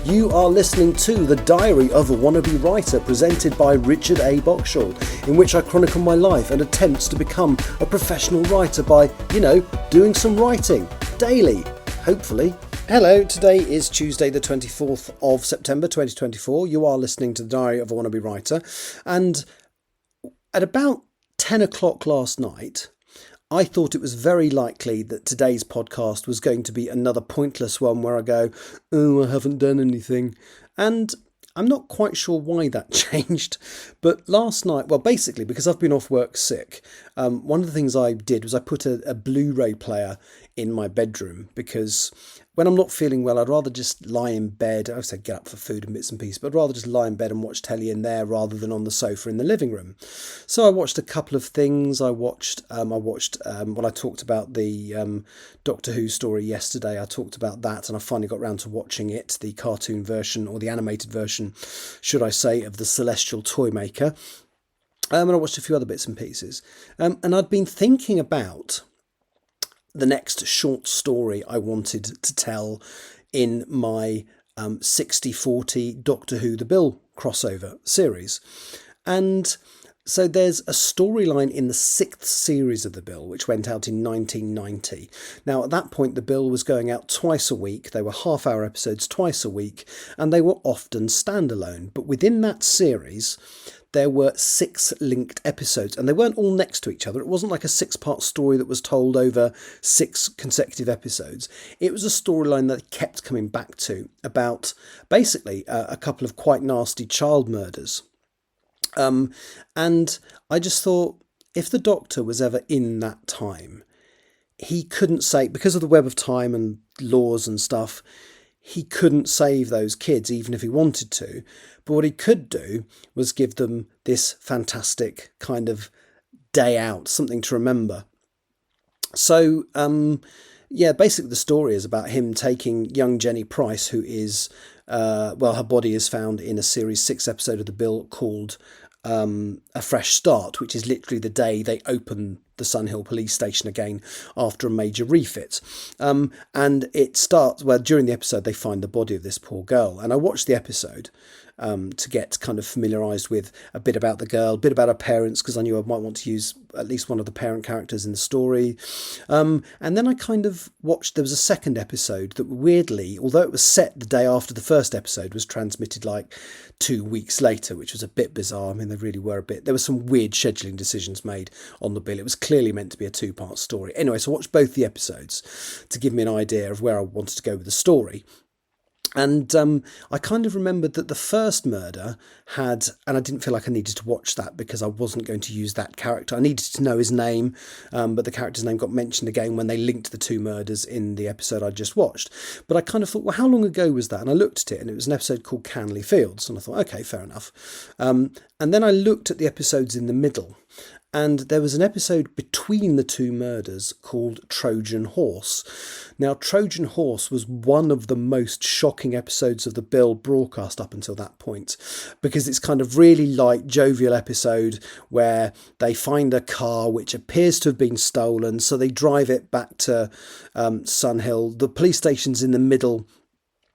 You are listening to The Diary of a Wannabe Writer, presented by Richard A. Boxshall, in which I chronicle my life and attempts to become a professional writer by, doing some writing daily, hopefully. Hello, today is Tuesday the 24th of September 2024. You are listening to The Diary of a Wannabe Writer, and at about 10 o'clock last night, I thought it was very likely that today's podcast was going to be another pointless one where I go, I haven't done anything. And I'm not quite sure why that changed. But last night, well, basically, because I've been off work sick, one of the things I did was I put a Blu-ray player in my bedroom, because when I'm not feeling well, I'd rather just lie in bed. I said get up for food and bits and pieces, but I'd rather just lie in bed and watch telly in there rather than on the sofa in the living room. So I watched a couple of things. I watched when I talked about the Doctor Who story yesterday, I talked about that, and I finally got round to watching it, the cartoon version, or the animated version, should I say, of the Celestial Toymaker. And I watched a few other bits and pieces. And I'd been thinking about the next short story I wanted to tell in my 60/40 Doctor Who The Bill crossover series. And so there's a storyline in the 6th series of The Bill, which went out in 1990. Now, at that point, The Bill was going out twice a week. They were half-hour episodes twice a week, and they were often standalone. But within that series, there were 6 linked episodes, and they weren't all next to each other. It wasn't like a 6-part story that was told over 6 consecutive episodes. It was a storyline that kept coming back to about basically a couple of quite nasty child murders. And I just thought, if the Doctor was ever in that time, he couldn't say, because of the web of time and laws and stuff, he couldn't save those kids even if he wanted to. But what he could do was give them this fantastic kind of day out, something to remember. So, basically the story is about him taking young Jenny Price, who is, her body is found in a Series 6 episode of The Bill called A Fresh Start, which is literally the day they open the Sun Hill police station again after a major refit. And it starts, during the episode they find the body of this poor girl. And I watched the episode to get kind of familiarised with a bit about the girl, a bit about her parents, because I knew I might want to use at least one of the parent characters in the story. And then I kind of watched, there was a second episode that weirdly, although it was set the day after the first episode, was transmitted like 2 weeks later, which was a bit bizarre. I mean, they really were there were some weird scheduling decisions made on The Bill. It was clearly meant to be a 2-part story. Anyway, so I watched both the episodes to give me an idea of where I wanted to go with the story. And I kind of remembered that the first murder had, and I didn't feel like I needed to watch that because I wasn't going to use that character. I needed to know his name, but the character's name got mentioned again when they linked the 2 murders in the episode I just watched. But I kind of thought, well, how long ago was that? And I looked at it, and it was an episode called Canley Fields. And I thought, okay, fair enough. And then I looked at the episodes in the middle, and there was an episode between the 2 murders called Trojan Horse. Now, Trojan Horse was one of the most shocking episodes of The Bill broadcast up until that point, because it's kind of really light, jovial episode where they find a car which appears to have been stolen, so they drive it back to Sun Hill. The police station's in the middle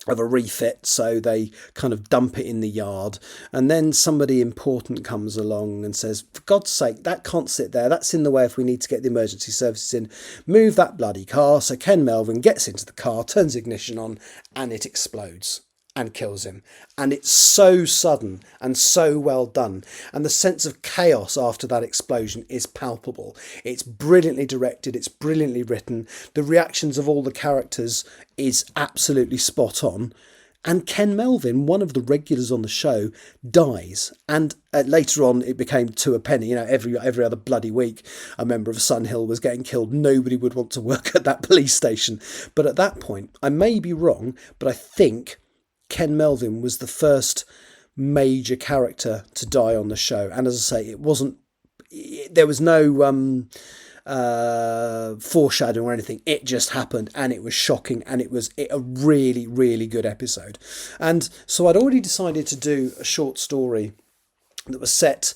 of a refit, so they kind of dump it in the yard, and then somebody important comes along and says, for God's sake, that can't sit there, that's in the way if we need to get the emergency services in, move that bloody car. So Ken Melvin gets into the car, turns the ignition on, and it explodes and kills him. And it's so sudden and so well done, and the sense of chaos after that explosion is palpable. It's brilliantly directed, it's brilliantly written, the reactions of all the characters is absolutely spot on. And Ken Melvin, one of the regulars on the show, dies. And later on, it became to a penny. Every other bloody week, a member of Sun Hill was getting killed. Nobody would want to work at that police station. But at that point, I may be wrong, but I think Ken Melvin was the first major character to die on the show. And as I say, there was no foreshadowing or anything. It just happened, and it was shocking, and it was a really, really good episode. And so I'd already decided to do a short story that was set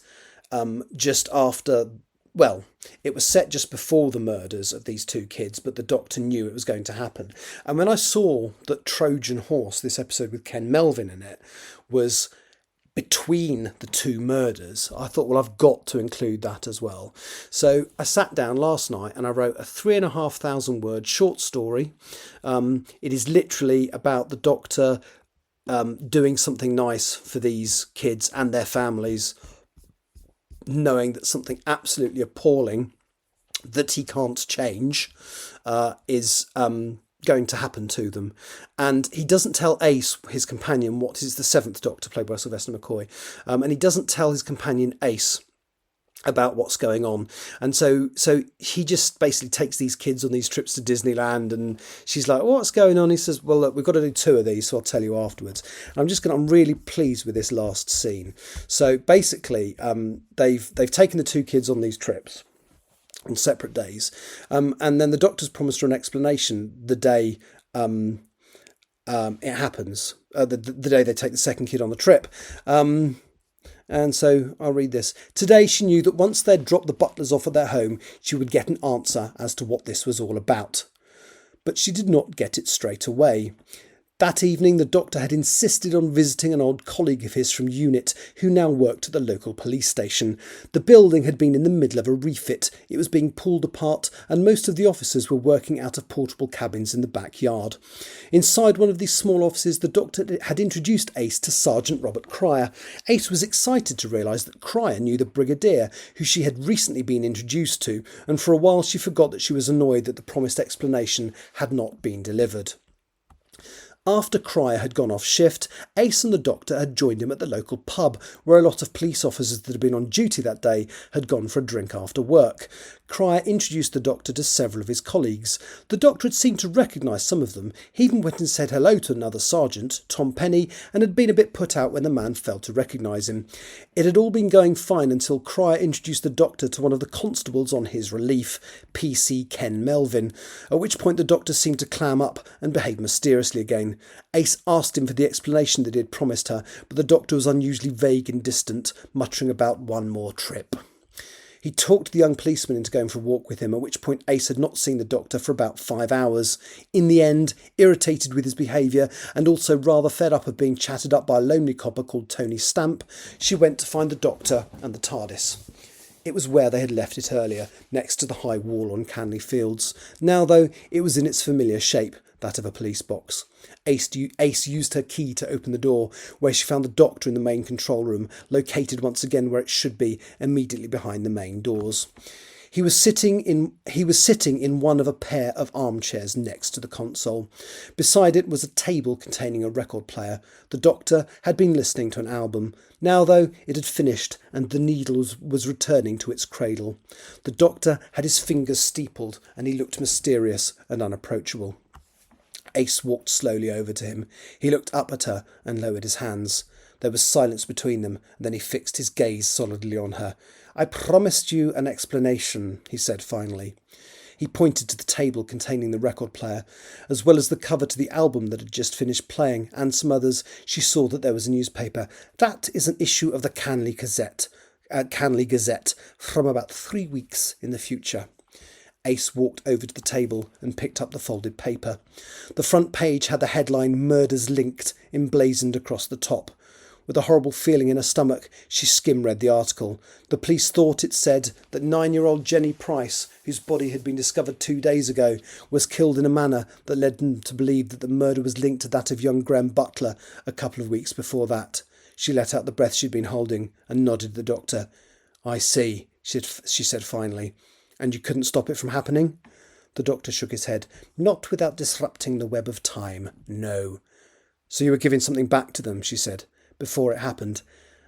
just after Well, it was set just before the murders of these two kids, but the doctor knew it was going to happen. And when I saw that Trojan Horse, this episode with Ken Melvin in it, was between the two murders, I thought, well, I've got to include that as well. So I sat down last night and I wrote a 3,500 word short story. It is literally about the doctor doing something nice for these kids and their families, knowing that something absolutely appalling that he can't change is going to happen to them. And he doesn't tell Ace, his companion, what is the seventh Doctor, played by Sylvester McCoy, and he doesn't tell his companion Ace about what's going on. And so he just basically takes these kids on these trips to Disneyland, and she's like, what's going on? He says, well, look, we've got to do two of these, so I'll tell you afterwards. And I'm really pleased with this last scene. So basically, they've taken the two kids on these trips on separate days, and then the doctor's promised her an explanation the day it happens, the day they take the second kid on the trip. And so I'll read this. Today she knew that once they'd dropped the butlers off at their home, she would get an answer as to what this was all about. But she did not get it straight away. That evening, the doctor had insisted on visiting an old colleague of his from UNIT, who now worked at the local police station. The building had been in the middle of a refit. It was being pulled apart, and most of the officers were working out of portable cabins in the backyard. Inside one of these small offices, the doctor had introduced Ace to Sergeant Robert Cryer. Ace was excited to realise that Cryer knew the brigadier, who she had recently been introduced to, and for a while she forgot that she was annoyed that the promised explanation had not been delivered. After Cryer had gone off shift, Ace and the doctor had joined him at the local pub, where a lot of police officers that had been on duty that day had gone for a drink after work. Cryer introduced the doctor to several of his colleagues. The doctor had seemed to recognise some of them. He even went and said hello to another sergeant, Tom Penny, and had been a bit put out when the man failed to recognise him. It had all been going fine until Cryer introduced the doctor to one of the constables on his relief, PC Ken Melvin, at which point the doctor seemed to clam up and behave mysteriously again. Ace asked him for the explanation that he had promised her, but the doctor was unusually vague and distant, muttering about one more trip. He talked the young policeman into going for a walk with him, at which point Ace had not seen the doctor for about 5 hours. In the end, irritated with his behaviour and also rather fed up of being chatted up by a lonely copper called Tony Stamp, she went to find the doctor and the TARDIS. It was where they had left it earlier, next to the high wall on Canley Fields. Now, though, it was in its familiar shape, that of a police box. Ace used her key to open the door, where she found the doctor in the main control room, located once again where it should be, immediately behind the main doors. He was sitting in one of a pair of armchairs next to the console. Beside it was a table containing a record player. The doctor had been listening to an album. Now, though, it had finished and the needle was returning to its cradle. The doctor had his fingers steepled and he looked mysterious and unapproachable. Ace walked slowly over to him. He looked up at her and lowered his hands. There was silence between them, and then he fixed his gaze solidly on her. "I promised you an explanation," he said finally. He pointed to the table containing the record player. As well as the cover to the album that had just finished playing, and some others, she saw that there was a newspaper. "That is an issue of the Canley Gazette from about 3 weeks in the future." Ace walked over to the table and picked up the folded paper. The front page had the headline "Murders Linked" emblazoned across the top. With a horrible feeling in her stomach, she skim-read the article. The police thought it said that 9-year-old Jenny Price, whose body had been discovered 2 days ago, was killed in a manner that led them to believe that the murder was linked to that of young Graham Butler a couple of weeks before that. She let out the breath she'd been holding and nodded at the doctor. "I see," she said finally. "And you couldn't stop it from happening?" The doctor shook his head. "Not without disrupting the web of time, no." "So you were giving something back to them," she said, "before it happened."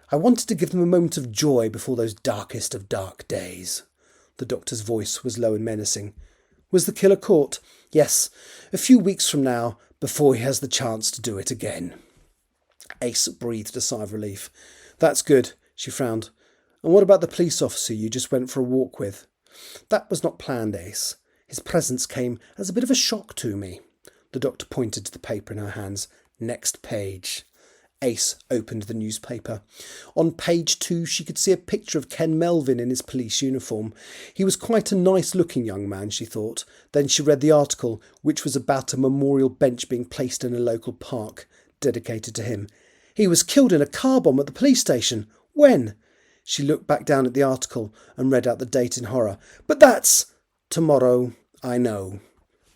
"I wanted to give them a moment of joy before those darkest of dark days." The doctor's voice was low and menacing. "Was the killer caught?" "Yes, a few weeks from now, before he has the chance to do it again." Ace breathed a sigh of relief. "That's good," she frowned. "And what about the police officer you just went for a walk with?" "That was not planned, Ace. His presence came as a bit of a shock to me." The doctor pointed to the paper in her hands. "Next page." Ace opened the newspaper. On page 2 she could see a picture of Ken Melvin in his police uniform. He was quite a nice-looking young man, she thought. Then she read the article, which was about a memorial bench being placed in a local park, dedicated to him. He was killed in a car bomb at the police station. When? She looked back down at the article and read out the date in horror. But that's... Tomorrow, I know.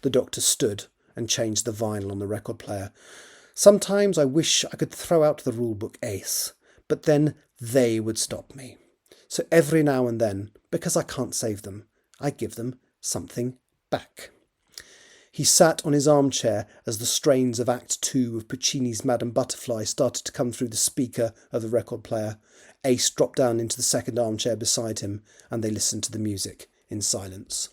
The doctor stood and changed the vinyl on the record player. Sometimes I wish I could throw out the rulebook, Ace, but then they would stop me. So every now and then, because I can't save them, I give them something back. He sat on his armchair as the strains of Act 2 of Puccini's Madame Butterfly started to come through the speaker of the record player. Ace dropped down into the second armchair beside him, and they listened to the music in silence.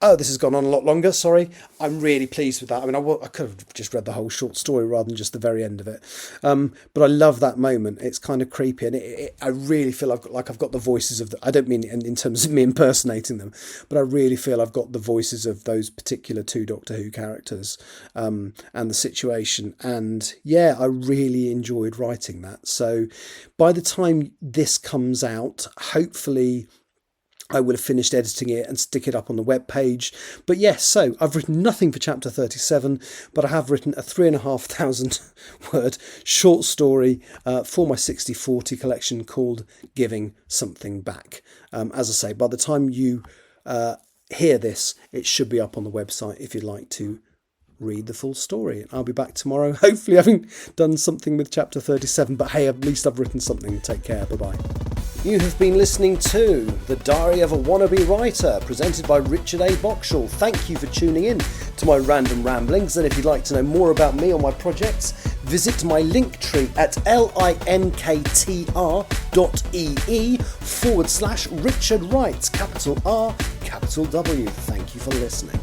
Oh, this has gone on a lot longer, sorry. I'm really pleased with that. I mean, I could have just read the whole short story rather than just the very end of it. But I love that moment. It's kind of creepy. And I really feel I've got the voices of... I don't mean in terms of me impersonating them, but I really feel I've got the voices of those particular 2 Doctor Who characters and the situation. And yeah, I really enjoyed writing that. So by the time this comes out, hopefully... I will have finished editing it and stick it up on the webpage. But yes, so I've written nothing for chapter 37, but I have written a 3,500 word short story for my 60/40 collection called Giving Something Back. As I say, by the time you hear this, it should be up on the website if you'd like to read the full story. I'll be back tomorrow, hopefully having done something with chapter 37. But hey, at least I've written something. Take care. Bye-bye. You have been listening to The Diary of a Wannabe Writer, presented by Richard A. Boxall. Thank you for tuning in to my random ramblings, and if you'd like to know more about me or my projects, visit my link tree at linktr.ee/Richard Wright, capital R, capital W. Thank you for listening.